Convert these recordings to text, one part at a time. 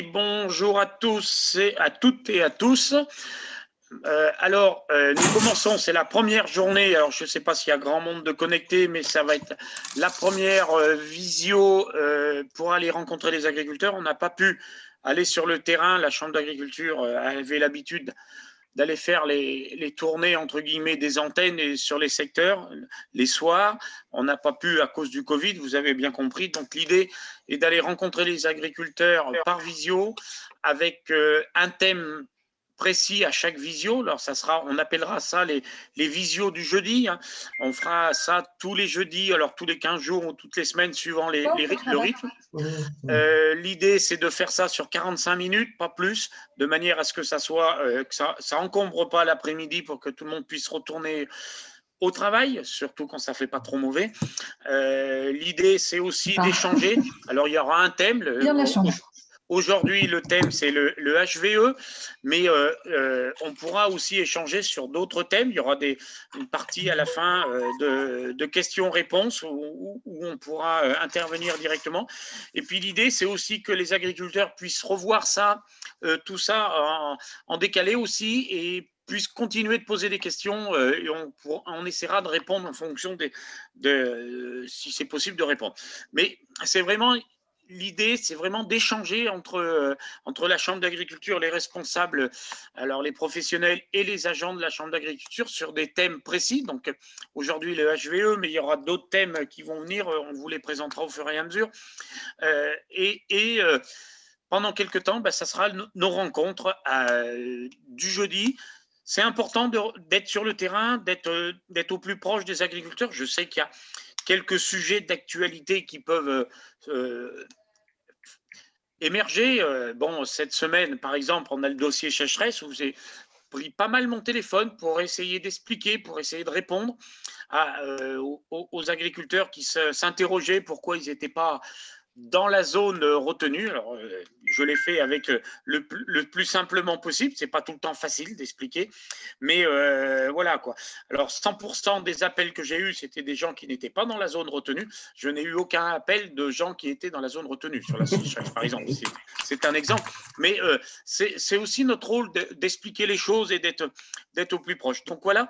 Bonjour à tous et à toutes et à tous. Nous commençons, c'est la première journée. Alors, je ne sais pas s'il y a grand monde de connectés, mais ça va être la première visio pour aller rencontrer les agriculteurs. On n'a pas pu aller sur le terrain. La Chambre d'agriculture avait l'habitude d'aller faire les tournées, entre guillemets, des antennes et sur les secteurs, les soirs. On n'a pas pu à cause du Covid, vous avez bien compris. Donc, l'idée est d'aller rencontrer les agriculteurs par visio avec un thème précis à chaque visio. Alors, on appellera ça les visios du jeudi. Hein. On fera ça tous les jeudis, alors tous les 15 jours ou toutes les semaines, suivant le rythme. L'idée, c'est de faire ça sur 45 minutes, pas plus, de manière à ce que que ça encombre pas l'après-midi pour que tout le monde puisse retourner au travail, surtout quand ça fait pas trop mauvais. L'idée, c'est aussi d'échanger. Alors, il y aura un thème. Aujourd'hui, le thème, c'est le HVE, mais on pourra aussi échanger sur d'autres thèmes. Il y aura une partie à la fin de questions-réponses où on pourra intervenir directement. Et puis, l'idée, c'est aussi que les agriculteurs puissent revoir ça, tout ça en décalé aussi, et puissent continuer de poser des questions et on essaiera de répondre en fonction si c'est possible de répondre. Mais c'est vraiment... L'idée, c'est vraiment d'échanger entre la Chambre d'agriculture, les responsables, alors les professionnels et les agents de la Chambre d'agriculture sur des thèmes précis. Donc, aujourd'hui, le HVE, mais il y aura d'autres thèmes qui vont venir. On vous les présentera au fur et à mesure. Pendant quelques temps, ça sera nos rencontres du jeudi. C'est important d'être sur le terrain, d'être au plus proche des agriculteurs. Je sais qu'il y a quelques sujets d'actualité qui peuvent émerger. Bon, cette semaine, par exemple, on a le dossier sécheresse où j'ai pris pas mal mon téléphone pour essayer d'expliquer, pour essayer de répondre aux agriculteurs qui s'interrogeaient pourquoi ils n'étaient pas dans la zone retenue. Alors, je l'ai fait avec le plus simplement possible. C'est pas tout le temps facile d'expliquer, mais voilà quoi. Alors, 100% des appels que j'ai eus, c'était des gens qui n'étaient pas dans la zone retenue. Je n'ai eu aucun appel de gens qui étaient dans la zone retenue sur la sécheresse, par exemple. C'est un exemple, mais c'est aussi notre rôle d'expliquer les choses et d'être au plus proche. Donc voilà.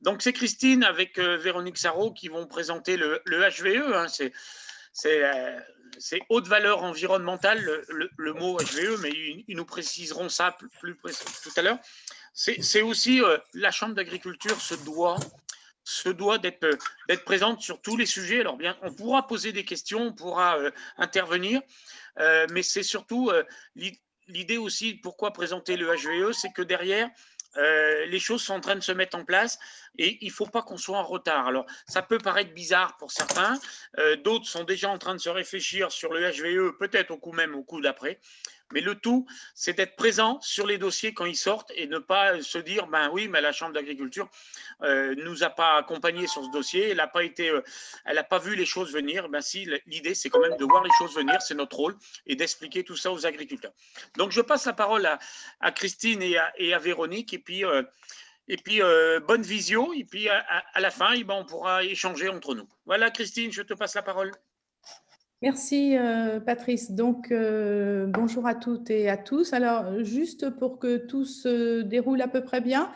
Donc c'est Christine avec Véronique Sarrault qui vont présenter le HVE. Hein. C'est haute valeur environnementale, le mot HVE, mais ils nous préciseront ça plus tout à l'heure. C'est aussi la Chambre d'agriculture se doit d'être présente sur tous les sujets. Alors bien, on pourra poser des questions, on pourra intervenir, mais c'est surtout l'idée aussi, pourquoi présenter le HVE, c'est que derrière, les choses sont en train de se mettre en place et il ne faut pas qu'on soit en retard. Alors, ça peut paraître bizarre pour certains, d'autres sont déjà en train de se réfléchir sur le HVE, peut-être au coup d'après, mais le tout, c'est d'être présent sur les dossiers quand ils sortent et ne pas se dire, ben oui, mais la Chambre d'agriculture nous a pas accompagnés sur ce dossier, elle n'a pas vu les choses venir. Ben si, l'idée, c'est quand même de voir les choses venir, c'est notre rôle, et d'expliquer tout ça aux agriculteurs. Donc, je passe la parole à Christine et à Véronique, et puis bonne visio, et puis à la fin, on pourra échanger entre nous. Voilà, Christine, je te passe la parole. Merci Patrice. Donc bonjour à toutes et à tous. Alors juste pour que tout se déroule à peu près bien,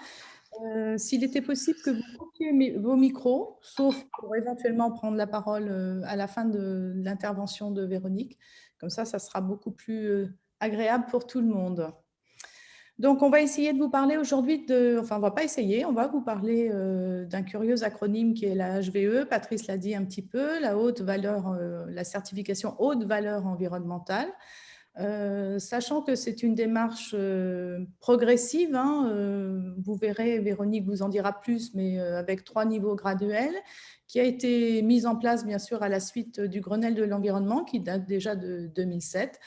s'il était possible que vous coupiez vos micros, sauf pour éventuellement prendre la parole à la fin de l'intervention de Véronique. Comme ça sera beaucoup plus agréable pour tout le monde. Donc, on va essayer de vous parler aujourd'hui on va pas essayer, on va vous parler d'un curieux acronyme qui est la HVE. Patrice l'a dit un petit peu, la certification haute valeur environnementale. Sachant que c'est une démarche progressive, hein, vous verrez, Véronique vous en dira plus, mais avec 3 niveaux graduels, qui a été mise en place bien sûr à la suite du Grenelle de l'environnement qui date déjà de 2007.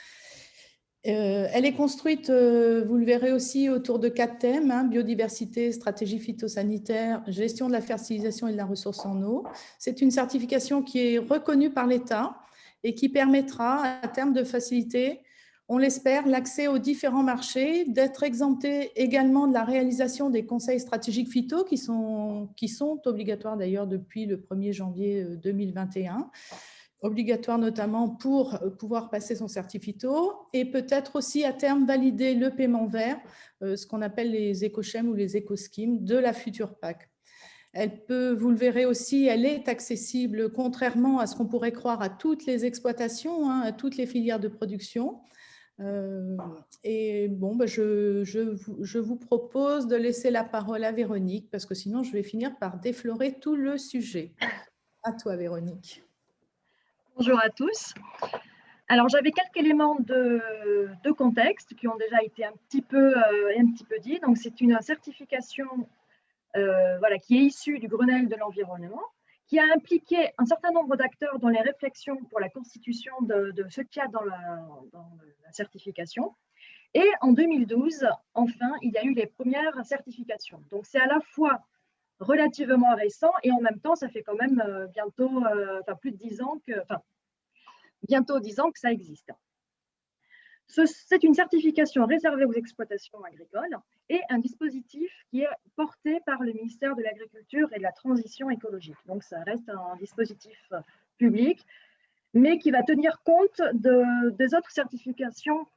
Elle est construite, vous le verrez aussi, autour de 4 thèmes, hein, biodiversité, stratégie phytosanitaire, gestion de la fertilisation et de la ressource en eau. C'est une certification qui est reconnue par l'État et qui permettra à terme de faciliter, on l'espère, l'accès aux différents marchés, d'être exempté également de la réalisation des conseils stratégiques phyto qui sont obligatoires d'ailleurs depuis le 1er janvier 2021. obligatoire notamment pour pouvoir passer son certificat et peut-être aussi à terme valider le paiement vert, ce qu'on appelle les éco-schèmes ou les éco-schemes de la future PAC. Elle peut, vous le verrez aussi, elle est accessible, contrairement à ce qu'on pourrait croire, à toutes les exploitations, hein, à toutes les filières de production. Et bon, je vous propose de laisser la parole à Véronique, parce que sinon je vais finir par déflorer tout le sujet. À toi, Véronique. Bonjour à tous. Alors, j'avais quelques éléments de contexte qui ont déjà été un petit peu dit. Donc, c'est une certification voilà, qui est issue du Grenelle de l'environnement, qui a impliqué un certain nombre d'acteurs dans les réflexions pour la constitution de ce qu'il y a dans la certification. Et en 2012, enfin, il y a eu les premières certifications. Donc, c'est à la fois relativement récent et en même temps, ça fait quand même bientôt, plus de 10 ans que, bientôt 10 ans que ça existe. C'est une certification réservée aux exploitations agricoles et un dispositif qui est porté par le ministère de l'Agriculture et de la Transition écologique. Donc, ça reste un dispositif public, mais qui va tenir compte des autres certifications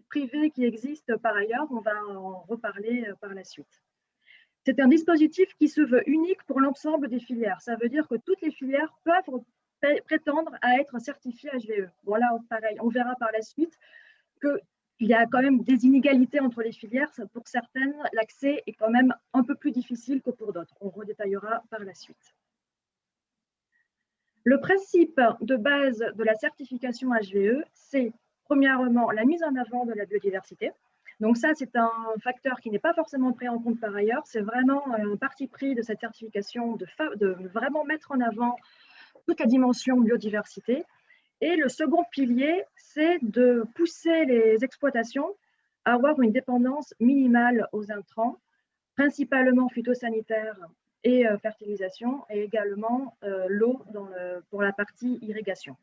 privées qui existent par ailleurs. On va en reparler par la suite. C'est un dispositif qui se veut unique pour l'ensemble des filières. Ça veut dire que toutes les filières peuvent prétendre à être certifiées HVE. Voilà, pareil, on verra par la suite qu'il y a quand même des inégalités entre les filières. Pour certaines, l'accès est quand même un peu plus difficile que pour d'autres. On redétaillera par la suite. Le principe de base de la certification HVE, c'est premièrement la mise en avant de la biodiversité. Donc ça, c'est un facteur qui n'est pas forcément pris en compte par ailleurs. C'est vraiment un parti pris de cette certification de vraiment mettre en avant toute la dimension biodiversité. Et le second pilier, c'est de pousser les exploitations à avoir une dépendance minimale aux intrants, principalement phytosanitaires et fertilisation, et également l'eau pour la partie irrigation.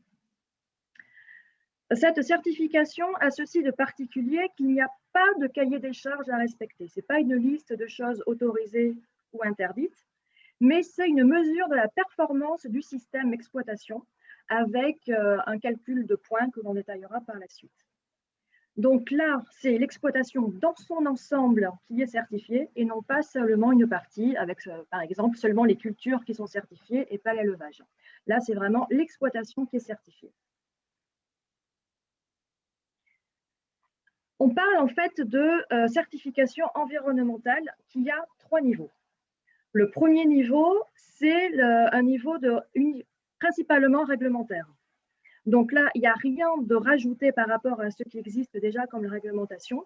Cette certification a ceci de particulier qu'il n'y a pas de cahier des charges à respecter. Ce n'est pas une liste de choses autorisées ou interdites, mais c'est une mesure de la performance du système exploitation avec un calcul de points que l'on détaillera par la suite. Donc là, c'est l'exploitation dans son ensemble qui est certifiée et non pas seulement une partie avec, par exemple, seulement les cultures qui sont certifiées et pas l'élevage. Là, c'est vraiment l'exploitation qui est certifiée. On parle en fait de certification environnementale qui a 3 niveaux. Le premier niveau, c'est un niveau principalement réglementaire. Donc là, il n'y a rien de rajouté par rapport à ce qui existe déjà comme réglementation.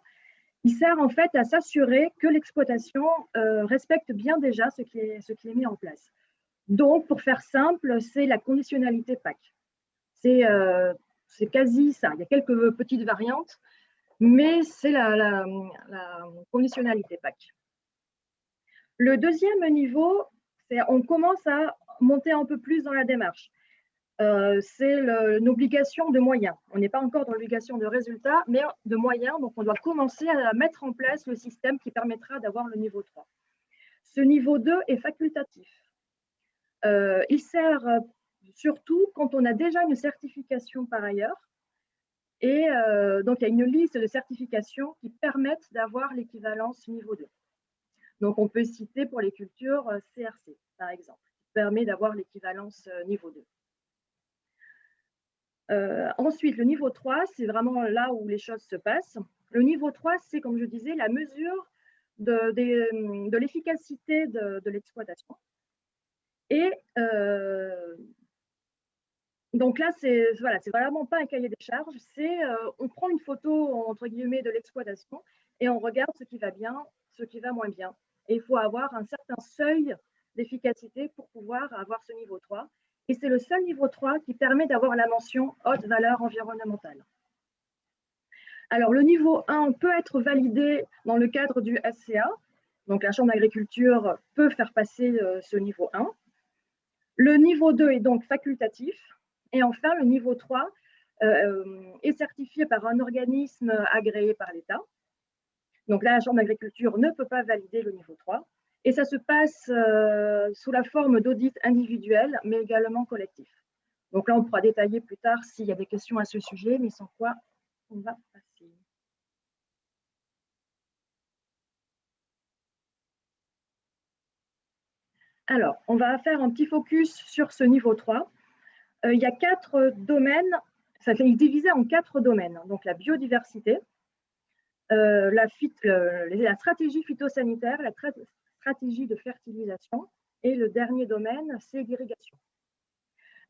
Il sert en fait à s'assurer que l'exploitation respecte bien déjà ce qui est mis en place. Donc, pour faire simple, c'est la conditionnalité PAC. C'est quasi ça. Il y a quelques petites variantes, mais c'est la conditionnalité PAC. Le deuxième niveau, c'est on commence à monter un peu plus dans la démarche. C'est une obligation de moyens. On n'est pas encore dans l'obligation de résultats, mais de moyens. Donc, on doit commencer à mettre en place le système qui permettra d'avoir le niveau 3. Ce niveau 2 est facultatif. Il sert surtout quand on a déjà une certification par ailleurs. Et donc, il y a une liste de certifications qui permettent d'avoir l'équivalence niveau 2. Donc, on peut citer pour les cultures CRC, par exemple, qui permet d'avoir l'équivalence niveau 2. Ensuite, le niveau 3, c'est vraiment là où les choses se passent. Le niveau 3, c'est, comme je disais, la mesure de l'efficacité de l'exploitation. Et donc là, c'est vraiment pas un cahier des charges, on prend une photo, entre guillemets, de l'exploitation et on regarde ce qui va bien, ce qui va moins bien. Et il faut avoir un certain seuil d'efficacité pour pouvoir avoir ce niveau 3. Et c'est le seul niveau 3 qui permet d'avoir la mention haute valeur environnementale. Alors, le niveau 1 peut être validé dans le cadre du SCA. Donc, la Chambre d'agriculture peut faire passer ce niveau 1. Le niveau 2 est donc facultatif. Et enfin, le niveau 3 est certifié par un organisme agréé par l'État. Donc là, la Chambre d'agriculture ne peut pas valider le niveau 3. Et ça se passe sous la forme d'audit individuel, mais également collectif. Donc là, on pourra détailler plus tard s'il y a des questions à ce sujet, mais sans quoi on va passer. Alors, on va faire un petit focus sur ce niveau 3. Il y a 4 domaines, ça fait divisé en 4 domaines. Donc la biodiversité, la stratégie phytosanitaire, la stratégie de fertilisation, et le dernier domaine, c'est l'irrigation.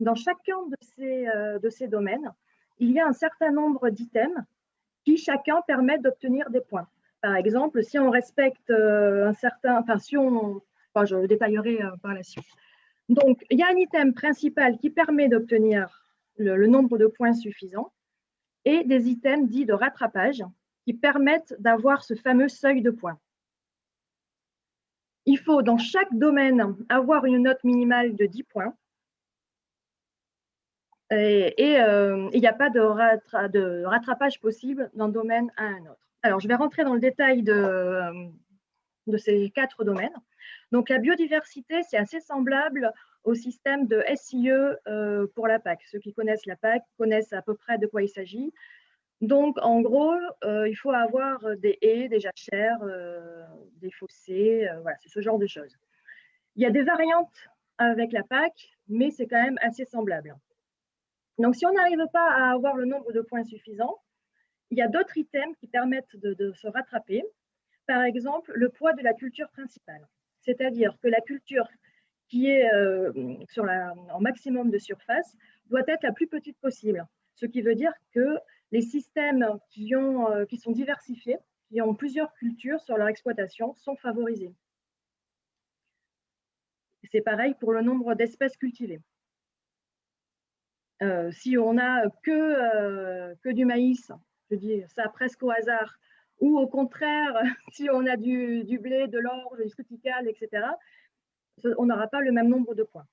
Dans chacun de ces domaines, il y a un certain nombre d'items qui chacun permettent d'obtenir des points. Par exemple, si on respecte je détaillerai par la suite. Donc, il y a un item principal qui permet d'obtenir le nombre de points suffisant et des items dits de rattrapage qui permettent d'avoir ce fameux seuil de points. Il faut, dans chaque domaine, avoir une note minimale de 10 points. Et il n'y a pas de rattrapage possible d'un domaine à un autre. Alors, je vais rentrer dans le détail de ces 4 domaines. Donc, la biodiversité, c'est assez semblable au système de SIE pour la PAC. Ceux qui connaissent la PAC connaissent à peu près de quoi il s'agit. Donc, en gros, il faut avoir des haies, des jachères, des fossés, voilà, c'est ce genre de choses. Il y a des variantes avec la PAC, mais c'est quand même assez semblable. Donc, si on n'arrive pas à avoir le nombre de points suffisant, il y a d'autres items qui permettent de se rattraper. Par exemple, le poids de la culture principale. C'est-à-dire que la culture qui est en maximum de surface doit être la plus petite possible. Ce qui veut dire que les systèmes qui sont diversifiés, qui ont plusieurs cultures sur leur exploitation, sont favorisés. C'est pareil pour le nombre d'espèces cultivées. Si on n'a que du maïs, je dis ça presque au hasard, ou au contraire, si on a du blé, de l'orge, du triticale, etc., on n'aura pas le même nombre de points.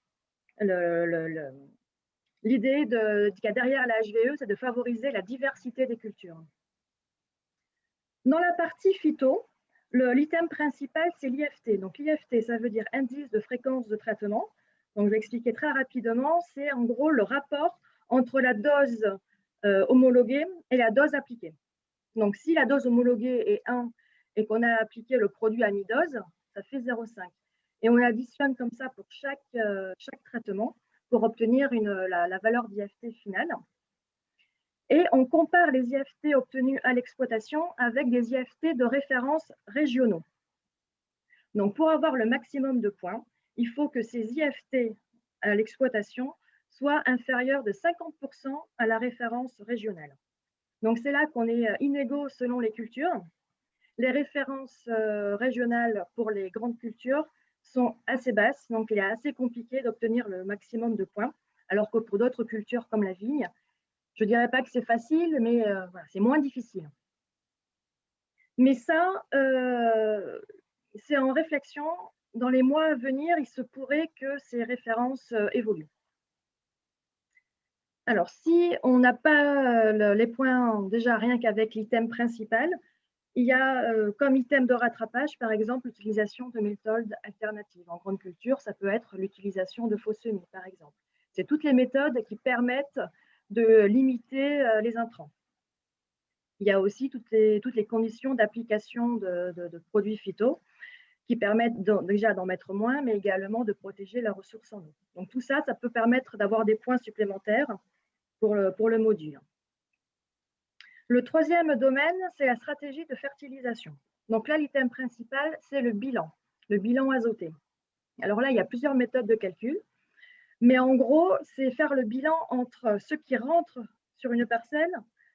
L'idée qu'il y a derrière la HVE, c'est de favoriser la diversité des cultures. Dans la partie phyto, l'item principal, c'est l'IFT. Donc l'IFT, ça veut dire indice de fréquence de traitement. Donc je vais expliquer très rapidement. C'est en gros le rapport entre la dose homologuée et la dose appliquée. Donc si la dose homologuée est 1 et qu'on a appliqué le produit à mi-dose, ça fait 0,5. Et on additionne comme ça pour chaque traitement pour obtenir la valeur d'IFT finale. Et on compare les IFT obtenus à l'exploitation avec des IFT de référence régionaux. Donc, pour avoir le maximum de points, il faut que ces IFT à l'exploitation soient inférieurs de 50% à la référence régionale. Donc, c'est là qu'on est inégaux selon les cultures. Les références régionales pour les grandes cultures sont assez basses, donc il est assez compliqué d'obtenir le maximum de points, alors que pour d'autres cultures comme la vigne, je ne dirais pas que c'est facile, mais voilà, c'est moins difficile. Mais ça, c'est en réflexion. Dans les mois à venir, il se pourrait que ces références évoluent. Alors, si on n'a pas les points, déjà rien qu'avec l'item principal, il y a comme item de rattrapage, par exemple, l'utilisation de méthodes alternatives. En grande culture, ça peut être l'utilisation de faux semis, par exemple. C'est toutes les méthodes qui permettent de limiter les intrants. Il y a aussi toutes les conditions d'application de produits phyto qui permettent déjà d'en mettre moins, mais également de protéger la ressource en eau. Donc tout ça, ça peut permettre d'avoir des points supplémentaires pour le module. Le troisième domaine, c'est la stratégie de fertilisation. Donc là, l'item principal, c'est le bilan azoté. Alors là, il y a plusieurs méthodes de calcul, mais en gros, c'est faire le bilan entre ce qui rentre sur une parcelle,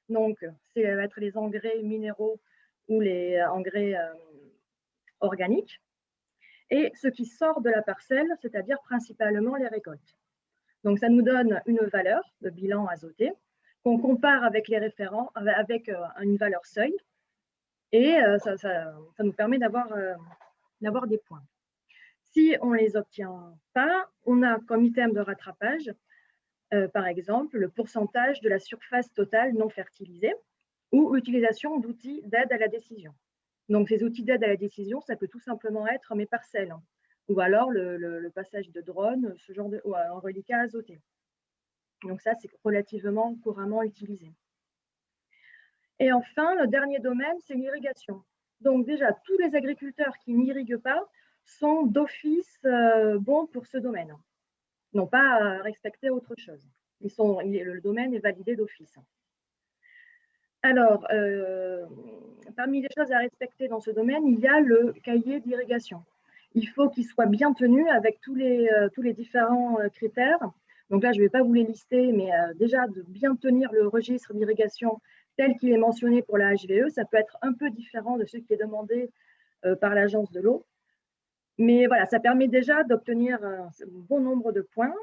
donc c'est être les engrais minéraux ou les engrais organiques, et ce qui sort de la parcelle, c'est-à-dire principalement les récoltes. Donc ça nous donne une valeur de bilan azoté qu'on compare avec les référents, avec une valeur seuil, et ça nous permet d'avoir des points. Si on ne les obtient pas, on a comme item de rattrapage, par exemple, le pourcentage de la surface totale non fertilisée ou l'utilisation d'outils d'aide à la décision. Donc, ces outils d'aide à la décision, ça peut tout simplement être mes parcelles, ou alors le passage de drone, ce genre ou un reliquat azoté. Donc ça, c'est relativement couramment utilisé. Et enfin, le dernier domaine, c'est l'irrigation. Donc déjà, tous les agriculteurs qui n'irriguent pas sont d'office bons pour ce domaine, n'ont pas à respecter autre chose. Le domaine est validé d'office. Alors, parmi les choses à respecter dans ce domaine, il y a le cahier d'irrigation. Il faut qu'il soit bien tenu avec tous les différents critères. Donc là, je ne vais pas vous les lister, mais déjà de bien tenir le registre d'irrigation tel qu'il est mentionné pour la HVE, ça peut être un peu différent de ce qui est demandé par l'agence de l'eau. Mais voilà, ça permet déjà d'obtenir un bon nombre de points.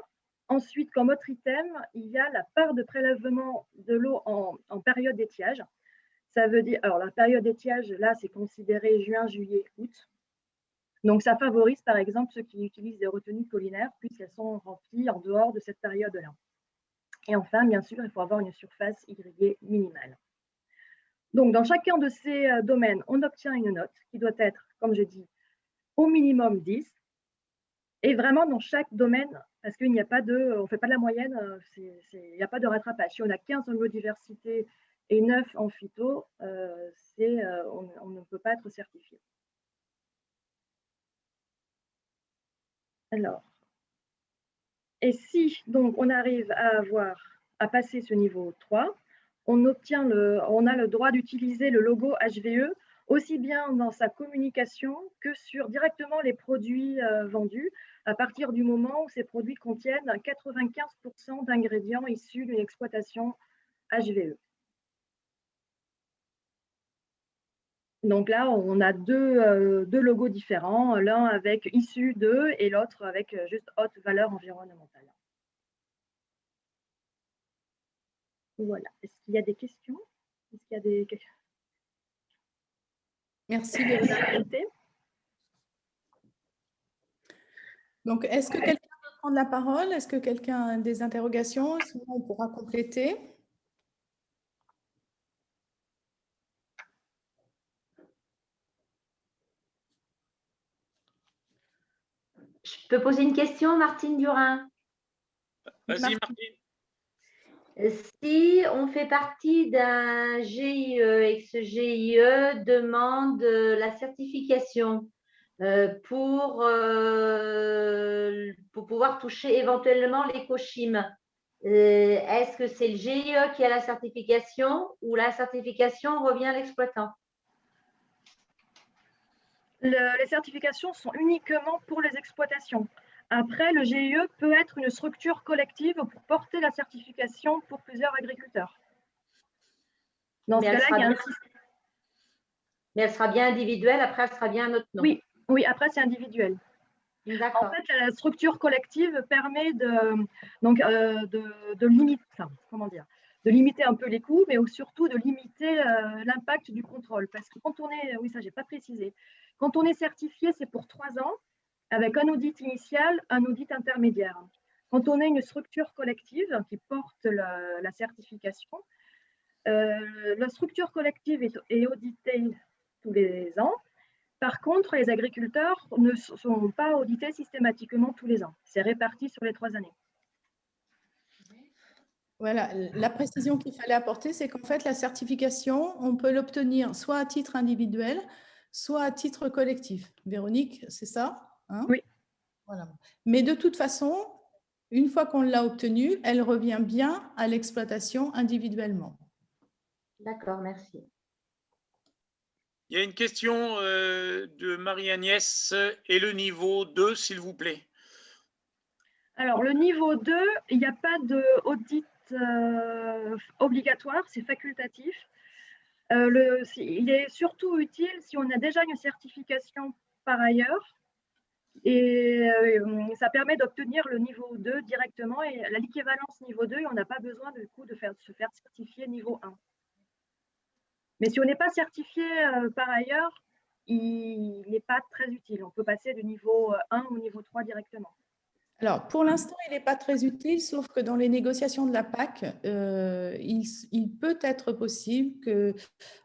Ensuite, comme autre item, il y a la part de prélèvement de l'eau en période d'étiage. Ça veut dire, alors la période d'étiage, là, c'est considéré juin, juillet, août. Donc, ça favorise, par exemple, ceux qui utilisent des retenues collinaires, puisqu'elles sont remplies en dehors de cette période-là. Et enfin, bien sûr, il faut avoir une surface irriguée minimale. Donc, dans chacun de ces domaines, on obtient une note qui doit être, comme je dis, au minimum 10. Et vraiment, dans chaque domaine, parce qu'il n'y a pas on ne fait pas de la moyenne, il n'y a pas de rattrapage. Si on a 15 en biodiversité et 9 en phyto, on ne peut pas être certifié. Alors, et si donc on arrive à passer ce niveau 3, on a le droit d'utiliser le logo HVE aussi bien dans sa communication que sur directement les produits vendus, à partir du moment où ces produits contiennent 95% d'ingrédients issus d'une exploitation HVE. Donc là, on a deux logos différents, l'un avec issu de et l'autre avec juste haute valeur environnementale. Voilà. Est-ce qu'il y a des questions? Est-ce qu'il y a des questions? Merci, Véronique. Donc, est-ce que quelqu'un veut prendre la parole? Est-ce que quelqu'un a des interrogations? Sinon, on pourra compléter. Je peux poser une question, Martine Durin? Vas-y, Martine. Si on fait partie d'un GIE et que ce GIE demande la certification pour pouvoir toucher éventuellement l'écochime, est-ce que c'est le GIE qui a la certification ou la certification revient à l'exploitant? Les certifications sont uniquement pour les exploitations. Après, le GIE peut être une structure collective pour porter la certification pour plusieurs agriculteurs. Dans ce cas-là, il y a un système. Mais elle sera bien individuelle, après elle sera bien un autre nom. Oui, après c'est individuel. En fait, la structure collective permet de limiter, de limiter un peu les coûts, mais surtout de limiter l'impact du contrôle. Parce que quand on est, oui, ça j'ai pas précisé, quand on est certifié, c'est pour 3 ans, avec un audit initial, un audit intermédiaire. Quand on est une structure collective qui porte la certification, la structure collective est auditée tous les ans. Par contre, les agriculteurs ne sont pas audités systématiquement tous les ans. C'est réparti sur les 3 années. Voilà, la précision qu'il fallait apporter, c'est qu'en fait, la certification, on peut l'obtenir soit à titre individuel, soit à titre collectif. Véronique, c'est ça, hein? Oui. Voilà. Mais de toute façon, une fois qu'on l'a obtenue, elle revient bien à l'exploitation individuellement. D'accord, merci. Il y a une question de Marie-Agnès. Et le niveau 2, s'il vous plaît? Alors, le niveau 2, il n'y a pas d'audit obligatoire, c'est facultatif. Il est surtout utile si on a déjà une certification par ailleurs. Et ça permet d'obtenir le niveau 2 directement et l'équivalence niveau 2, et on n'a pas besoin du coup de se faire certifier niveau 1. Mais si on n'est pas certifié par ailleurs, il n'est pas très utile. On peut passer du niveau 1 au niveau 3 directement. Alors, pour l'instant, il n'est pas très utile, sauf que dans les négociations de la PAC, il peut être possible que,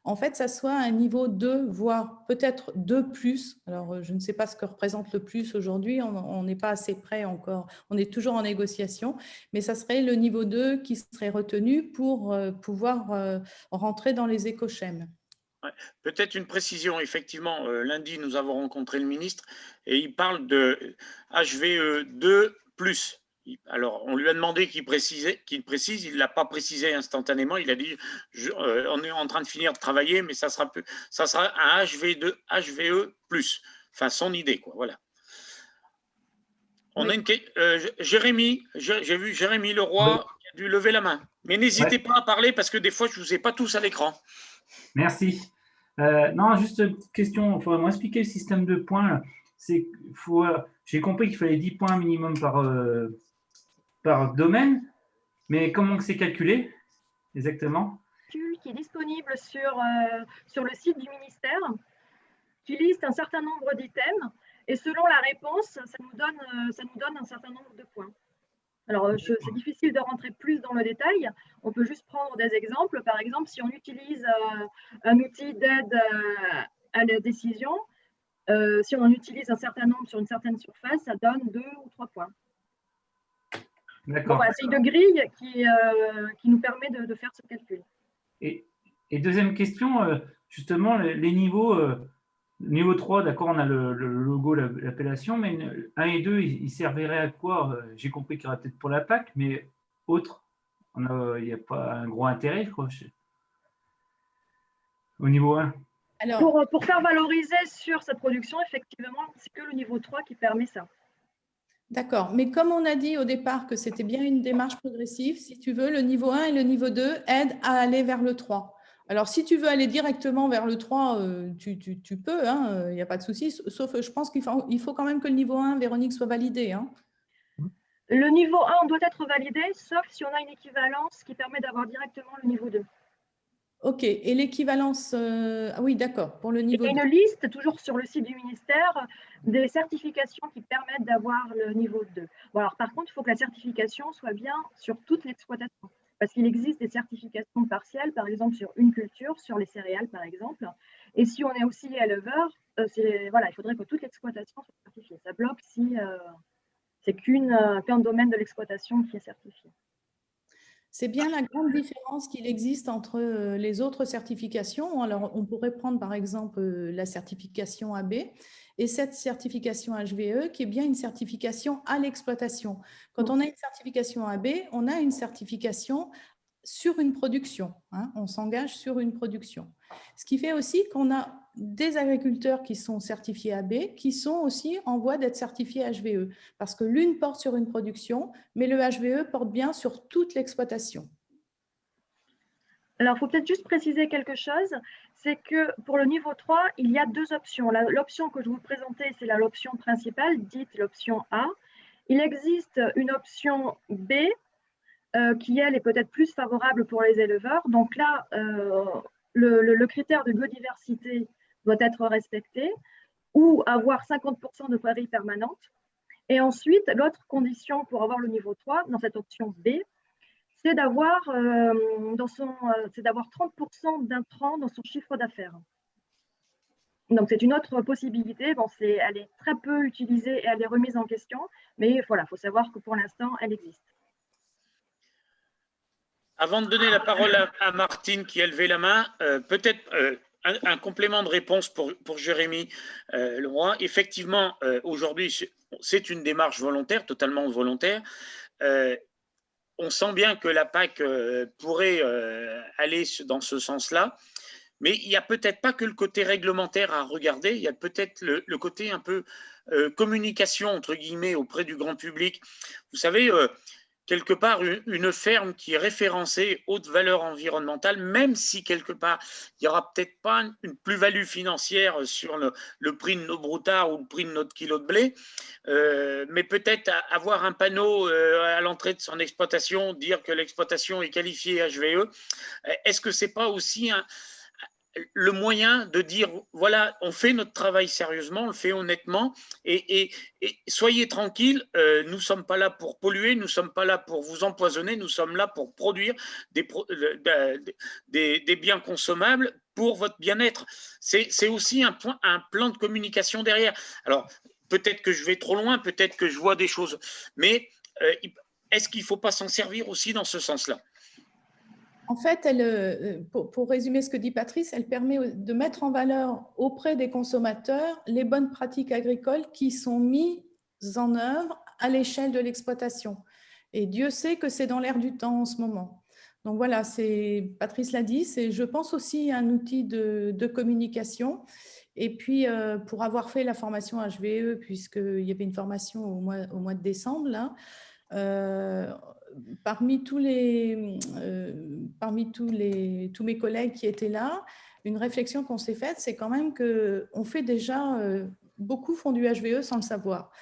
en fait, ça soit un niveau 2, voire peut-être 2 plus. Alors, je ne sais pas ce que représente le plus aujourd'hui, on n'est pas assez près encore, on est toujours en négociation, mais ça serait le niveau 2 qui serait retenu pour pouvoir rentrer dans les écoschèmes. Ouais. Peut-être une précision, effectivement, lundi, nous avons rencontré le ministre et il parle de HVE2+. Alors, on lui a demandé qu'il précise, il ne l'a pas précisé instantanément, il a dit, on est en train de finir de travailler, mais ça sera un HVE+. Enfin, son idée, quoi, voilà. On a une Jérémy, j'ai vu Jérémy Leroy qui a dû lever la main. Mais n'hésitez pas à parler parce que des fois, je ne vous ai pas tous à l'écran. Merci. Non, juste une petite question. Il faudrait m'expliquer le système de points. J'ai compris qu'il fallait 10 points minimum par domaine, mais comment c'est calculé exactement? Qui est disponible sur le site du ministère, qui liste un certain nombre d'items, et selon la réponse, ça nous donne un certain nombre de points. Alors, c'est difficile de rentrer plus dans le détail. On peut juste prendre des exemples. Par exemple, si on utilise un outil d'aide à la décision, si on en utilise un certain nombre sur une certaine surface, ça donne 2 ou 3 points. D'accord. Voilà, c'est une grille qui nous permet de faire ce calcul. Et deuxième question, justement, les niveaux, niveau 3, d'accord, on a le logo, l'appellation, mais 1 et 2, ils serviraient à quoi? J'ai compris qu'il y aurait peut-être pour la PAC, mais autre, il n'y a pas un gros intérêt, je crois, au niveau 1. Alors, pour faire valoriser sur cette production, effectivement, c'est que le niveau 3 qui permet ça. d'accord, mais comme on a dit au départ que c'était bien une démarche progressive, si tu veux, le niveau 1 et le niveau 2 aident à aller vers le 3. Alors, si tu veux aller directement vers le 3, tu peux, il n'y a pas de souci, sauf je pense qu'il faut quand même que le niveau 1, Véronique, soit validé. Hein. Le niveau 1 doit être validé, sauf si on a une équivalence qui permet d'avoir directement le niveau 2. Ok, et l'équivalence, ah oui, d'accord, pour le niveau 2. Il y a une liste, toujours sur le site du ministère, des certifications qui permettent d'avoir le niveau 2. Bon, alors, par contre, il faut que la certification soit bien sur toute l'exploitation. Parce qu'il existe des certifications partielles, par exemple sur une culture, sur les céréales, par exemple. Et si on est aussi éleveur, voilà, il faudrait que toute l'exploitation soit certifiée. Ça bloque si c'est qu'un domaine de l'exploitation qui est certifié. C'est bien la grande différence qu'il existe entre les autres certifications. Alors, on pourrait prendre par exemple la certification AB et cette certification HVE qui est bien une certification à l'exploitation. Quand on a une certification AB, on a une certification sur une production. Hein, on s'engage sur une production. Ce qui fait aussi qu'on a des agriculteurs qui sont certifiés AB, qui sont aussi en voie d'être certifiés HVE, parce que l'une porte sur une production, mais le HVE porte bien sur toute l'exploitation. Alors, il faut peut-être juste préciser quelque chose, c'est que pour le niveau 3, il y a 2 options. L'option que je vous présentais, c'est l'option principale, dite l'option A. Il existe une option B, qui, elle, est peut-être plus favorable pour les éleveurs. Donc là, le critère de biodiversité doit être respecté ou avoir 50% de prairies permanentes. Et ensuite, l'autre condition pour avoir le niveau 3, dans cette option B, c'est d'avoir 30% d'intrants dans son chiffre d'affaires. Donc, c'est une autre possibilité. Bon, elle est très peu utilisée et elle est remise en question. Mais voilà, il faut savoir que pour l'instant, elle existe. Avant de donner la parole à Martine qui a levé la main, peut-être un complément de réponse pour Jérémy Leroy. Effectivement, aujourd'hui, c'est une démarche volontaire, totalement volontaire. On sent bien que la PAC pourrait aller dans ce sens-là, mais il n'y a peut-être pas que le côté réglementaire à regarder, il y a peut-être le côté un peu communication, entre guillemets, auprès du grand public. Vous savez, quelque part, une ferme qui est référencée haute valeur environnementale, même si quelque part, il n'y aura peut-être pas une plus-value financière sur le prix de nos broutards ou le prix de notre kilo de blé, mais peut-être avoir un panneau à l'entrée de son exploitation, dire que l'exploitation est qualifiée HVE. Est-ce que ce n'est pas aussi le moyen de dire, voilà, on fait notre travail sérieusement, on le fait honnêtement, et soyez tranquilles, nous ne sommes pas là pour polluer, nous ne sommes pas là pour vous empoisonner, nous sommes là pour produire des biens consommables pour votre bien-être. C'est aussi un plan de communication derrière. Alors, peut-être que je vais trop loin, peut-être que je vois des choses, mais est-ce qu'il ne faut pas s'en servir aussi dans ce sens-là? En fait, pour résumer ce que dit Patrice, elle permet de mettre en valeur auprès des consommateurs les bonnes pratiques agricoles qui sont mises en œuvre à l'échelle de l'exploitation. Et Dieu sait que c'est dans l'air du temps en ce moment. Donc voilà, Patrice l'a dit, c'est, je pense, aussi un outil de communication. Et puis, pour avoir fait la formation HVE, puisqu'il y avait une formation au mois de décembre, là, parmi tous mes collègues qui étaient là, une réflexion qu'on s'est faite, c'est quand même qu'on fait déjà, beaucoup font du HVE sans le savoir.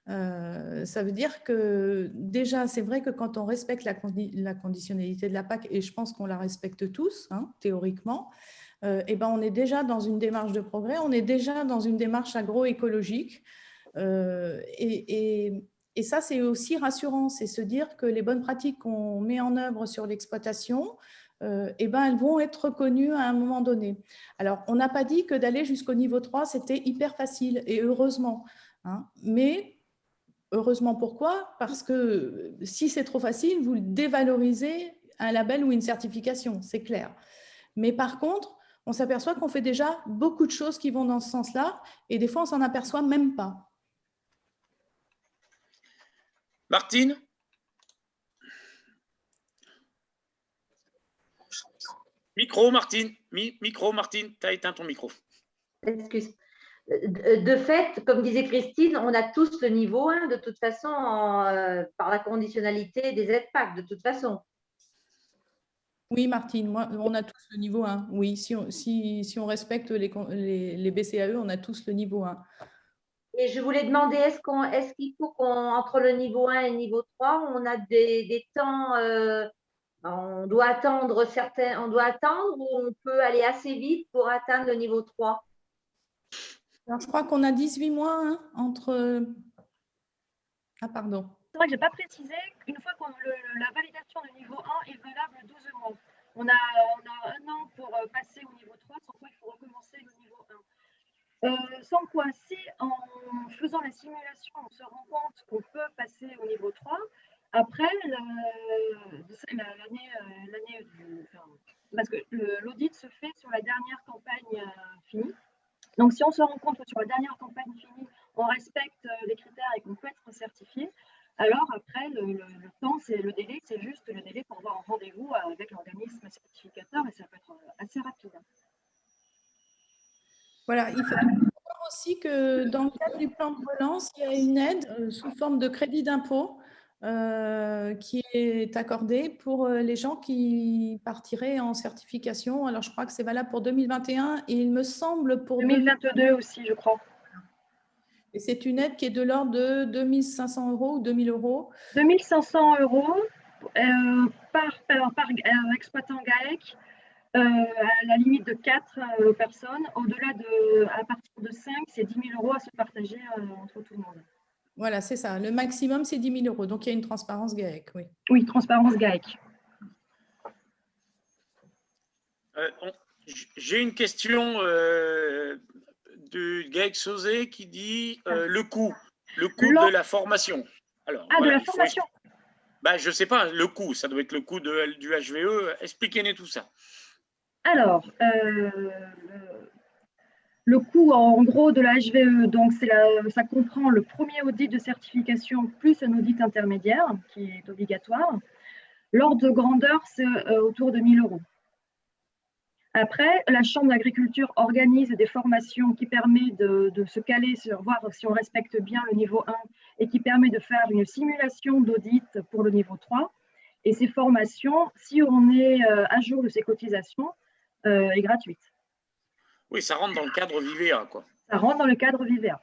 Ça veut dire que déjà, c'est vrai que quand on respecte la conditionnalité de la PAC, et je pense qu'on la respecte tous, hein, théoriquement, et ben on est déjà dans une démarche de progrès, on est déjà dans une démarche agroécologique. Et ça, c'est aussi rassurant, c'est se dire que les bonnes pratiques qu'on met en œuvre sur l'exploitation, eh ben, elles vont être reconnues à un moment donné. Alors, on n'a pas dit que d'aller jusqu'au niveau 3, c'était hyper facile, et heureusement. Hein, mais heureusement, pourquoi? Parce que si c'est trop facile, vous dévalorisez un label ou une certification, c'est clair. Mais par contre, on s'aperçoit qu'on fait déjà beaucoup de choses qui vont dans ce sens-là, et des fois, on s'en aperçoit même pas. Martine? Micro, Martine. Micro, Martine, tu as éteint ton micro. Excuse. De fait, comme disait Christine, on a tous le niveau 1 de toute façon par la conditionnalité des aides PAC, de toute façon. Oui, Martine, on a tous le niveau 1. Oui, si on respecte les BCAE, on a tous le niveau 1. Et je voulais demander, est-ce qu'il faut qu'entre le niveau 1 et le niveau 3, on a des temps, on doit attendre ou on peut aller assez vite pour atteindre le niveau 3? Alors, je crois qu'on a 18 mois, hein, entre… Ah, pardon. C'est vrai que je n'ai pas précisé qu'une fois que la validation du niveau 1 est valable 12 mois. On a un an pour passer au niveau 3, sans quoi il faut recommencer le niveau 1. Sans quoi, si en faisant la simulation, on se rend compte qu'on peut passer au niveau 3, après, parce que l'audit se fait sur la dernière campagne finie. Donc, si on se rend compte que sur la dernière campagne finie, on respecte les critères et qu'on peut être certifié, alors après, le temps, c'est le délai, c'est juste le délai pour avoir un rendez-vous avec l'organisme certificateur, et ça peut être assez rapide. Voilà, il faut savoir aussi que dans le cadre du plan de relance, il y a une aide sous forme de crédit d'impôt qui est accordée pour les gens qui partiraient en certification. Alors, je crois que c'est valable pour 2021 et il me semble pour 2022 aussi, je crois. Et c'est une aide qui est de l'ordre de 2 500 € ou 2 000 €. 2 500 € par exploitant GAEC, à la limite de 4 personnes. Au-delà à partir de 5, c'est 10 000 € à se partager entre tout le monde. Voilà, c'est ça. Le maximum, c'est 10 000 €. Donc, il y a une transparence GAEC, oui. Oui, transparence GAEC. J'ai une question de GAEC Sauzé qui dit le coût de la formation. Alors, voilà, de la formation. Je ne sais pas, le coût, ça doit être le coût du HVE. Expliquez-nous tout ça. Alors, le coût en gros de la HVE, donc ça comprend le premier audit de certification plus un audit intermédiaire qui est obligatoire. L'ordre de grandeur, c'est autour de 1 000 €. Après, la Chambre d'agriculture organise des formations qui permettent de se caler sur voir si on respecte bien le niveau 1 et qui permet de faire une simulation d'audit pour le niveau 3. Et ces formations, si on est à jour de ces cotisations, est gratuite. Oui, ça rentre dans le cadre Vivea, quoi. Ça rentre dans le cadre Vivea.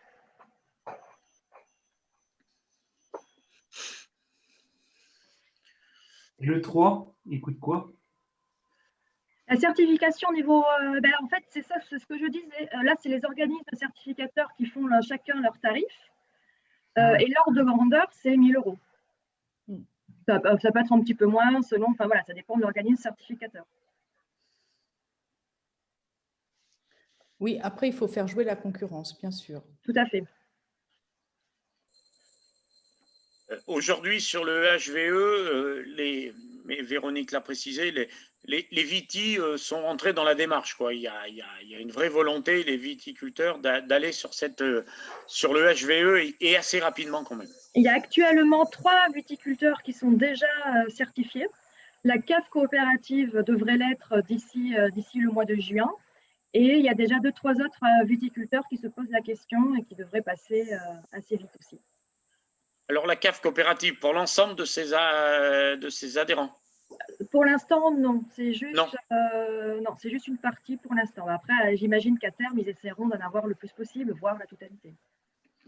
Et le 3, il coûte quoi? La certification niveau, ben, en fait, c'est ça, c'est ce que je disais. Là, c'est les organismes certificateurs qui font chacun leur tarif. Et l'ordre de grandeur, c'est 1 000 €. Ça peut être un petit peu moins selon, enfin voilà, ça dépend de l'organisme certificateur. Oui, après, il faut faire jouer la concurrence, bien sûr. Tout à fait. Aujourd'hui, sur le HVE, mais Véronique l'a précisé, les vitis sont rentrés dans la démarche, quoi. Il y a une vraie volonté, les viticulteurs, d'aller sur le HVE et assez rapidement quand même. Il y a actuellement 3 viticulteurs qui sont déjà certifiés. La cave coopérative devrait l'être d'ici le mois de juin. Et il y a déjà 2-3 autres viticulteurs qui se posent la question et qui devraient passer assez vite aussi. Alors, la cave coopérative, pour l'ensemble de ses adhérents? Pour l'instant, non. C'est juste, non. Non, c'est juste une partie pour l'instant. Après, j'imagine qu'à terme, ils essaieront d'en avoir le plus possible, voire la totalité.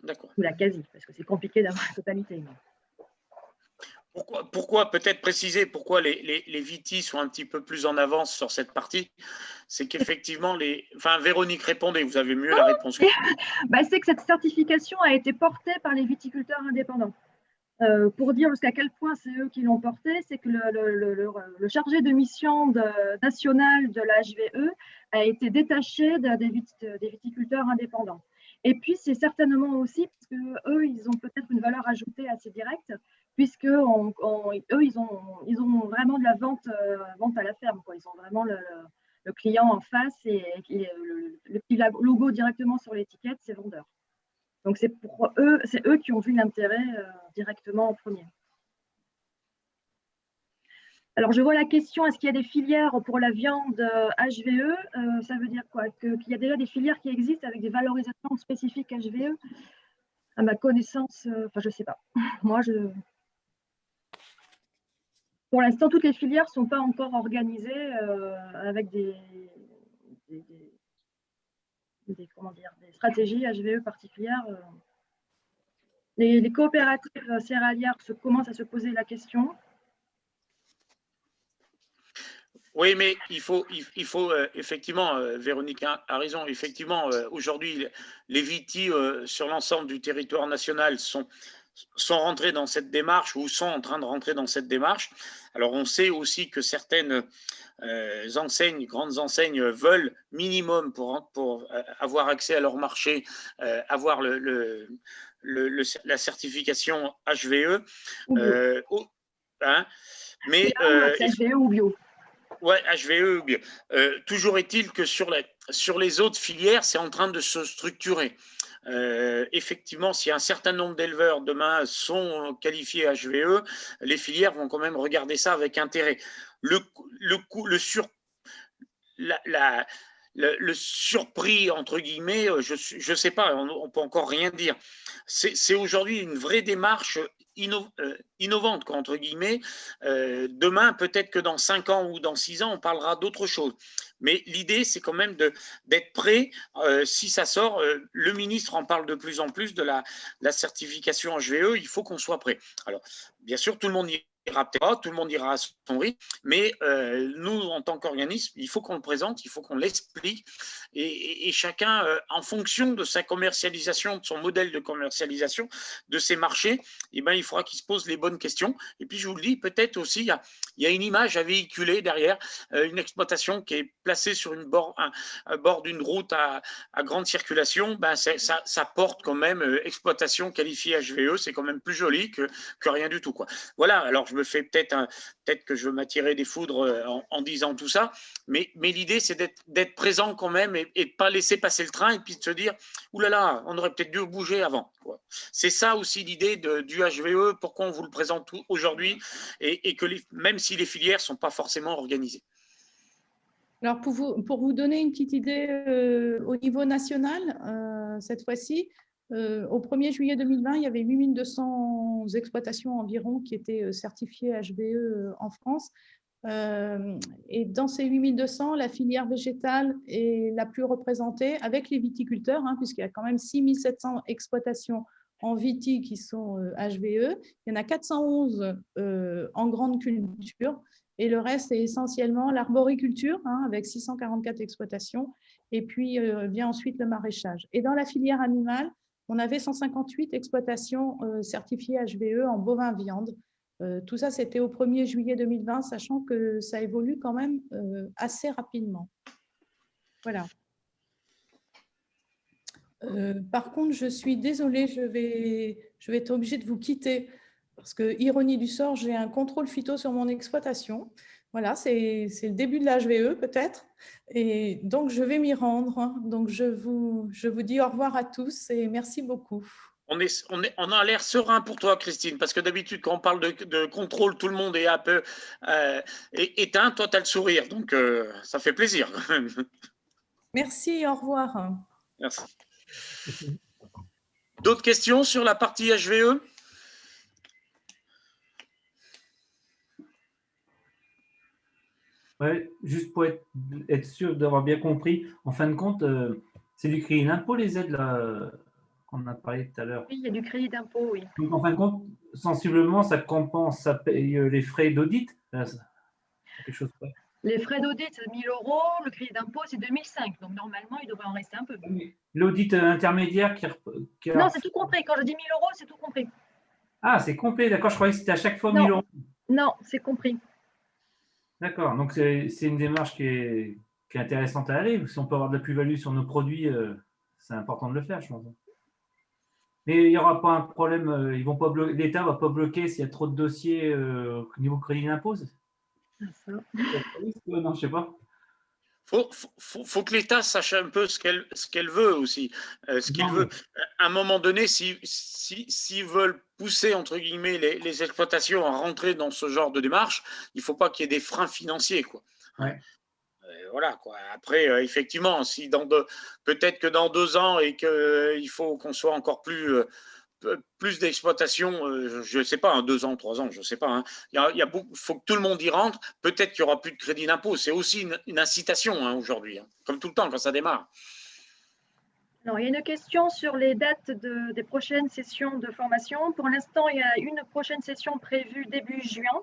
D'accord. Ou la quasi, parce que c'est compliqué d'avoir la totalité. Pourquoi peut-être préciser pourquoi les vitis sont un petit peu plus en avance sur cette partie? C'est qu'effectivement, enfin, Véronique, répondez, vous avez mieux la réponse. C'est que cette certification a été portée par les viticulteurs indépendants. Pour dire jusqu'à quel point c'est eux qui l'ont porté, c'est que le chargé de mission national de la HVE a été détaché des viticulteurs indépendants. Et puis, c'est certainement aussi parce qu'eux, ils ont peut-être une valeur ajoutée assez directe, puisque eux, ils ont vraiment de la vente à la ferme, quoi. Ils ont vraiment le client en face et le petit logo directement sur l'étiquette, c'est vendeur. Donc, c'est eux qui ont vu l'intérêt directement en premier. Alors, je vois la question, est-ce qu'il y a des filières pour la viande HVE? Ça veut dire quoi? Qu'il y a déjà des filières qui existent avec des valorisations spécifiques HVE? À ma connaissance, enfin, je ne sais pas. Moi, pour l'instant, toutes les filières ne sont pas encore organisées avec des stratégies HVE particulières. Les coopératives céréalières commencent à se poser la question. Oui, mais il faut effectivement, Véronique a raison, effectivement, aujourd'hui, les vitis sur l'ensemble du territoire national sont rentrés dans cette démarche ou sont en train de rentrer dans cette démarche. Alors, on sait aussi que certaines grandes enseignes veulent minimum pour avoir accès à leur marché, avoir la certification HVE. Mais HVE ou bio. Ouais, HVE ou bio. Toujours est-il que sur les autres filières, c'est en train de se structurer. Effectivement, si un certain nombre d'éleveurs demain sont qualifiés HVE, les filières vont quand même regarder ça avec intérêt. Le surprix, entre guillemets, je ne sais pas, on ne peut encore rien dire. C'est aujourd'hui une vraie démarche innovante, entre guillemets. Demain, peut-être que dans 5 ans ou dans 6 ans, on parlera d'autre chose. Mais l'idée, c'est quand même d'être prêt. Si ça sort, le ministre en parle de plus en plus de la certification HVE, il faut qu'on soit prêt. Alors, bien sûr, tout le monde ira peut-être pas, tout le monde ira à son rythme, mais nous, en tant qu'organisme, il faut qu'on le présente, il faut qu'on l'explique, et chacun, en fonction de sa commercialisation, de son modèle de commercialisation, de ses marchés, il faudra qu'il se pose les bonnes questions. Et puis, je vous le dis, peut-être aussi, il y a une image à véhiculer derrière, une exploitation qui est placée sur un bord d'une route à grande circulation, ça porte quand même exploitation qualifiée HVE, c'est quand même plus joli que rien du tout, quoi. Voilà, alors je me fais peut-être que je veux m'attirer des foudres en disant tout ça, mais l'idée, c'est d'être présent quand même et de ne pas laisser passer le train et puis de se dire, oulala, on aurait peut-être dû bouger avant, quoi. C'est ça aussi l'idée du HVE, pourquoi on vous le présente aujourd'hui, et que même si les filières ne sont pas forcément organisées. Alors, pour vous donner une petite idée au niveau national, cette fois-ci, au 1er juillet 2020, il y avait 8200 exploitations environ qui étaient certifiées HVE en France. Et dans ces 8200, la filière végétale est la plus représentée avec les viticulteurs, puisqu'il y a quand même 6700 exploitations en viti qui sont HVE. Il y en a 411 en grande culture Et le reste, c'est essentiellement l'arboriculture, avec 644 exploitations, et puis vient ensuite le maraîchage. Et dans la filière animale, on avait 158 exploitations certifiées HVE en bovin viande. Tout ça, c'était au 1er juillet 2020, sachant que ça évolue quand même assez rapidement. Voilà. Par contre, je suis désolée, je vais être obligée de vous quitter parce que, ironie du sort, j'ai un contrôle phyto sur mon exploitation. Voilà, c'est le début de la HVE peut-être. Et donc, je vais m'y rendre. Donc, je vous dis au revoir à tous et merci beaucoup. On a l'air serein pour toi, Christine, parce que d'habitude, quand on parle de contrôle, tout le monde est un peu éteint. Toi, tu as le sourire, donc ça fait plaisir. Merci, au revoir. Merci. D'autres questions sur la partie HVE? Ouais, juste pour être sûr d'avoir bien compris, en fin de compte, c'est du crédit d'impôt, les aides là, qu'on a parlé tout à l'heure. Oui, il y a du crédit d'impôt, oui. Donc, en fin de compte, sensiblement, ça compense, ça paye les frais d'audit. Quelque chose près. Les frais d'audit, c'est 1 000 €. Le crédit d'impôt, c'est 2 500. Donc, normalement, il devrait en rester un peu. L'audit intermédiaire qui Non, c'est tout compris. Quand je dis 1 000 €, c'est tout compris. Ah, c'est complet, d'accord. Je croyais que c'était à chaque fois 1 000 €. Non, c'est compris. D'accord. Donc, c'est une démarche qui est intéressante à aller. Si on peut avoir de la plus-value sur nos produits, c'est important de le faire, je pense. Mais il n'y aura pas un problème. L'État ne va pas bloquer s'il y a trop de dossiers au niveau crédit d'impôt. Non, je sais pas. Faut que l'État sache un peu ce qu'elle veut aussi. Ce qu'il veut. À un moment donné, s'ils veulent pousser, entre guillemets, les exploitations à rentrer dans ce genre de démarche, il ne faut pas qu'il y ait des freins financiers, quoi. Ouais. Voilà, quoi. Après, effectivement, si peut-être que dans 2 ans et qu'il faut qu'on soit encore plus d'exploitation, je ne sais pas, 2 ans, 3 ans, je ne sais pas. Il faut que tout le monde y rentre. Peut-être qu'il n'y aura plus de crédit d'impôt. C'est aussi une incitation aujourd'hui, comme tout le temps quand ça démarre. Alors, il y a une question sur les dates des prochaines sessions de formation. Pour l'instant, il y a une prochaine session prévue début juin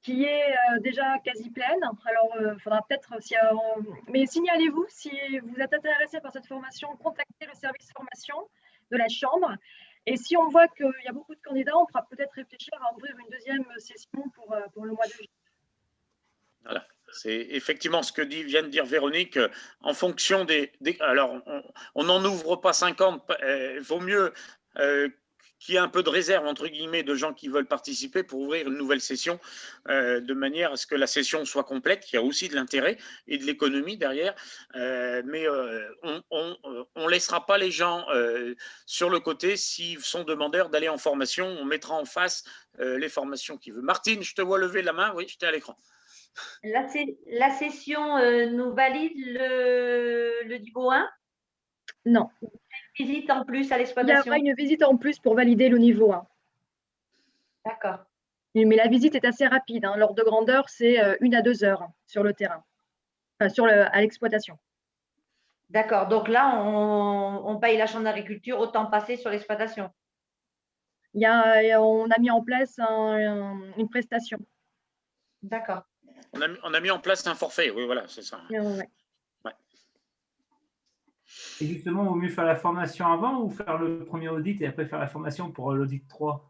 qui est déjà quasi pleine. Alors, il faudra peut-être, mais signalez-vous si vous êtes intéressé par cette formation, contactez le service formation de la Chambre. Et si on voit qu'il y a beaucoup de candidats, on pourra peut-être réfléchir à ouvrir une deuxième session pour le mois de juillet. Voilà. C'est effectivement ce que vient de dire Véronique. En fonction alors, on n'en ouvre pas 50. Il vaut mieux qu'il y ait un peu de réserve, entre guillemets, de gens qui veulent participer pour ouvrir une nouvelle session, de manière à ce que la session soit complète, qu'il y a aussi de l'intérêt et de l'économie derrière. Mais on laissera pas les gens sur le côté s'ils sont demandeurs d'aller en formation. On mettra en face les formations qu'ils veulent. Martine, je te vois lever la main. Oui, j'étais à l'écran. La session nous valide le niveau 1? Non. Une visite en plus à Il y l'exploitation? aura une visite en plus pour valider le niveau 1. D'accord. Mais la visite est assez rapide. L'ordre de grandeur, c'est 1 à 2 heures sur le terrain, enfin, à l'exploitation. D'accord. Donc là, on paye la Chambre d'agriculture, autant passer sur l'exploitation. On a mis en place une prestation. D'accord. On a mis en place un forfait, oui, voilà, c'est ça. Ouais. Ouais. Et justement, il vaut mieux faire la formation avant ou faire le premier audit et après faire la formation pour l'audit 3?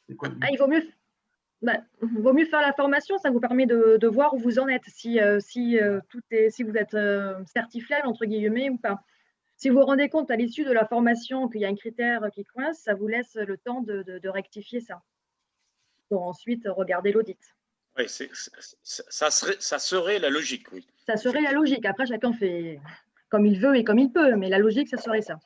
Il vaut mieux faire la formation, ça vous permet de voir où vous en êtes, si vous êtes certifiable, entre guillemets, ou pas. Si vous vous rendez compte à l'issue de la formation qu'il y a un critère qui coince, ça vous laisse le temps de rectifier ça, pour ensuite regarder l'audit. Oui, ça serait la logique, oui. Ça serait la logique. Après, chacun fait comme il veut et comme il peut, mais la logique, ça serait ça.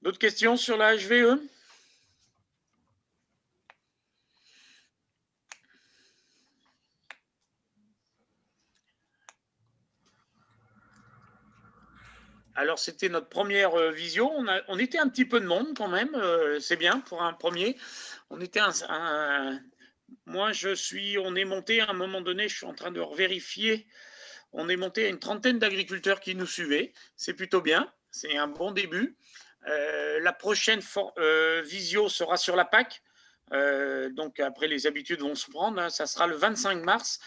D'autres questions sur la HVE? Alors, c'était notre première visio. On était un petit peu de monde quand même. C'est bien pour un premier. On était moi, on est monté à un moment donné, je suis en train de vérifier. On est monté à une trentaine d'agriculteurs qui nous suivaient. C'est plutôt bien. C'est un bon début. La prochaine visio sera sur la PAC. Donc après, les habitudes vont se prendre. Hein. Ça sera le 25 mars.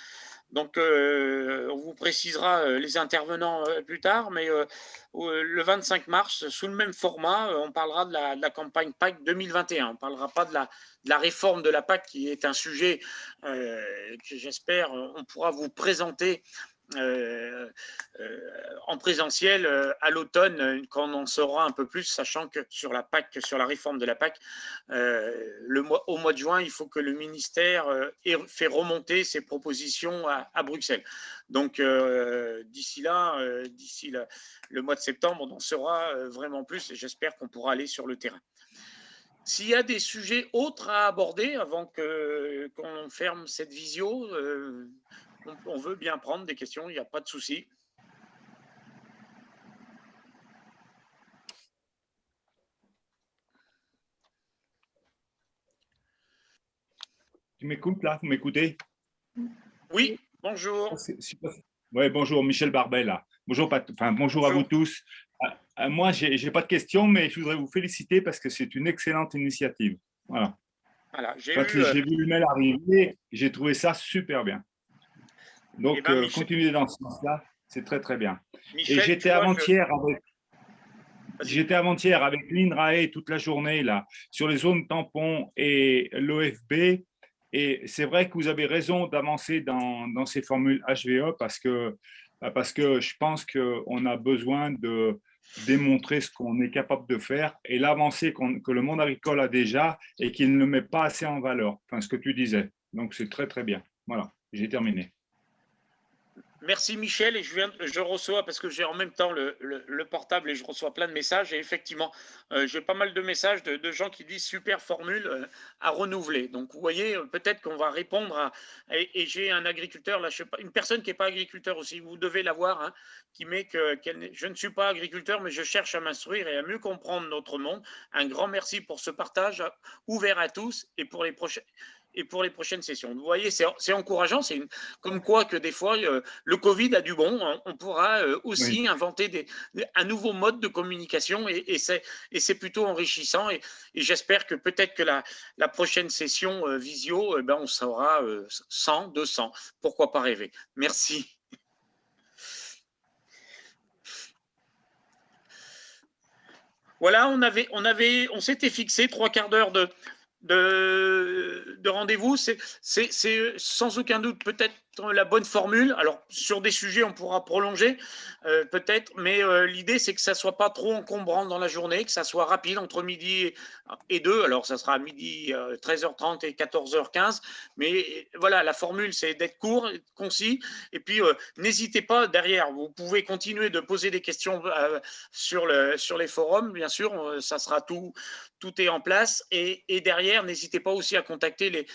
Donc, on vous précisera les intervenants plus tard, mais le 25 mars, sous le même format, on parlera de la campagne PAC 2021. On ne parlera pas de la réforme de la PAC, qui est un sujet que j'espère on pourra vous présenter en présentiel à l'automne, quand on en saura un peu plus, sachant que sur la PAC, sur la réforme de la PAC, au mois de juin, il faut que le ministère ait fait remonter ses propositions à Bruxelles. Donc, d'ici là, le mois de septembre, on en saura vraiment plus, et j'espère qu'on pourra aller sur le terrain. S'il y a des sujets autres à aborder avant qu'on ferme cette visio, on veut bien prendre des questions, il n'y a pas de souci. Tu m'écoutes là? Vous m'écoutez? Oui, bonjour. Oui, bonjour, Michel Barbet là. Bonjour, bonjour à vous tous. Moi, je n'ai pas de questions, mais je voudrais vous féliciter parce que c'est une excellente initiative. Voilà. J'ai vu le mail arriver, j'ai trouvé ça super bien. Donc, continuez dans ce sens-là, c'est très, très bien. Michel, et j'étais avant-hier avec l'INRAE toute la journée là, sur les zones tampons et l'OFB. Et c'est vrai que vous avez raison d'avancer dans ces formules HVE parce que je pense qu'on a besoin de démontrer ce qu'on est capable de faire et l'avancée que le monde agricole a déjà et qu'il ne met pas assez en valeur. Enfin, ce que tu disais. Donc, c'est très, très bien. Voilà, j'ai terminé. Merci Michel, et je reçois, parce que j'ai en même temps le portable et je reçois plein de messages, et effectivement j'ai pas mal de messages de gens qui disent super formule à renouveler. Donc vous voyez, peut-être qu'on va répondre et j'ai un agriculteur là, je sais pas, une personne qui n'est pas agriculteur aussi, vous devez l'avoir, hein, qui met je ne suis pas agriculteur mais je cherche à m'instruire et à mieux comprendre notre monde. Un grand merci pour ce partage ouvert à tous et pour les prochaines sessions. Vous voyez, c'est encourageant, c'est comme quoi que des fois, le Covid a du bon, hein. On pourra aussi inventer un nouveau mode de communication et c'est plutôt enrichissant. Et j'espère que peut-être que la prochaine session visio, on saura 100, 200. Pourquoi pas rêver? Merci. Voilà, on s'était fixé 3 quarts d'heure de rendez-vous. C'est sans aucun doute peut-être la bonne formule. Alors, sur des sujets, on pourra prolonger peut-être, mais l'idée, c'est que ça ne soit pas trop encombrant dans la journée, que ça soit rapide entre midi et 2. Alors, ça sera à midi 13h30 et 14h15. Mais voilà, la formule, c'est d'être court, concis. Et puis, n'hésitez pas derrière. Vous pouvez continuer de poser des questions sur les forums, bien sûr. Ça sera tout est en place. Et derrière, n'hésitez pas aussi à contacter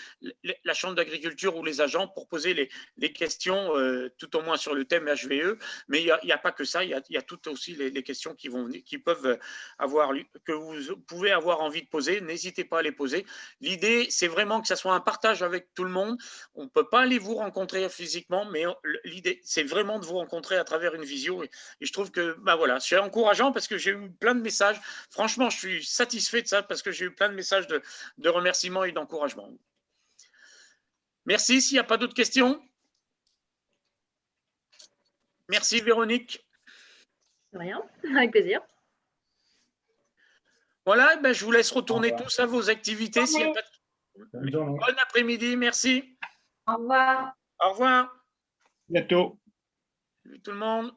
la Chambre d'agriculture ou les agents pour poser les questions, tout au moins sur le thème HVE. Mais il n'y a pas que ça, il y a toutes aussi les questions qui peuvent avoir, que vous pouvez avoir envie de poser. N'hésitez pas à les poser. L'idée, c'est vraiment que ça soit un partage avec tout le monde. On ne peut pas aller vous rencontrer physiquement, mais l'idée, c'est vraiment de vous rencontrer à travers une visio. Et je trouve que voilà, c'est encourageant parce que j'ai eu plein de messages. Franchement, je suis satisfait de ça parce que j'ai eu plein de messages de remerciements et d'encouragement. Merci. S'il n'y a pas d'autres questions. Merci Véronique. De rien, avec plaisir. Voilà, je vous laisse retourner tous à vos activités. S'il y a pas de... Bon après-midi, merci. Au revoir. Au revoir. Bientôt. Salut tout le monde.